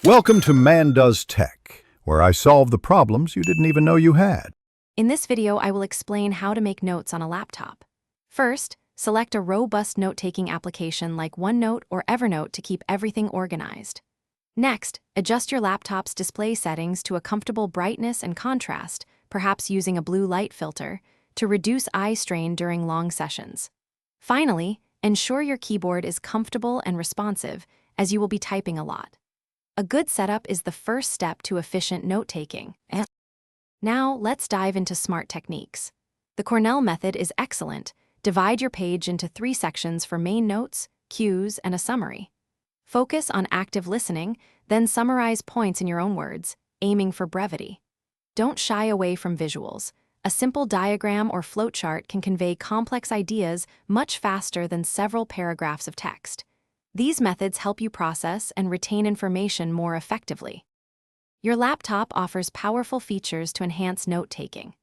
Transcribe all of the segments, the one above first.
Welcome to Man Does Tech, where I solve the problems you didn't even know you had. In this video, I will explain how to make notes on a laptop. First, select a robust note-taking application like OneNote or Evernote to keep everything organized. Next, adjust your laptop's display settings to a comfortable brightness and contrast, perhaps using a blue light filter, to reduce eye strain during long sessions. Finally, ensure your keyboard is comfortable and responsive, as you will be typing a lot. A good setup is the first step to efficient note-taking. Now, let's dive into smart techniques. The Cornell method is excellent. Divide your page into 3 sections for main notes, cues, and a summary. Focus on active listening, then summarize points in your own words, aiming for brevity. Don't shy away from visuals. A simple diagram or flowchart can convey complex ideas much faster than several paragraphs of text. These methods help you process and retain information more effectively. Your laptop offers powerful features to enhance note-taking.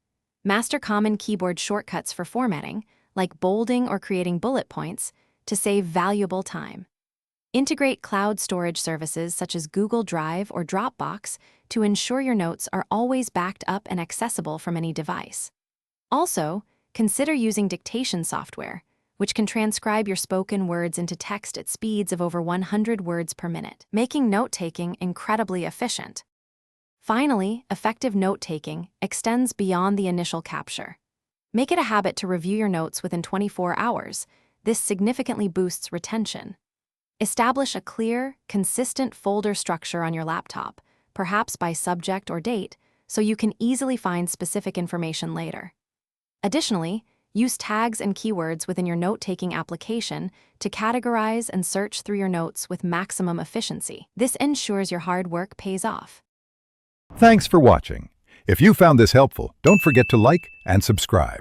Master common keyboard shortcuts for formatting, like bolding or creating bullet points, to save valuable time. Integrate cloud storage services such as Google Drive or Dropbox to ensure your notes are always backed up and accessible from any device. Also, consider using dictation software, which can transcribe your spoken words into text at speeds of over 100 words per minute, making note-taking incredibly efficient. Finally, effective note-taking extends beyond the initial capture. Make it a habit to review your notes within 24 hours. This significantly boosts retention. Establish a clear, consistent folder structure on your laptop, perhaps by subject or date, so you can easily find specific information later. Additionally, use tags and keywords within your note-taking application to categorize and search through your notes with maximum efficiency. This ensures your hard work pays off. Thanks for watching. If you found this helpful, don't forget to like and subscribe.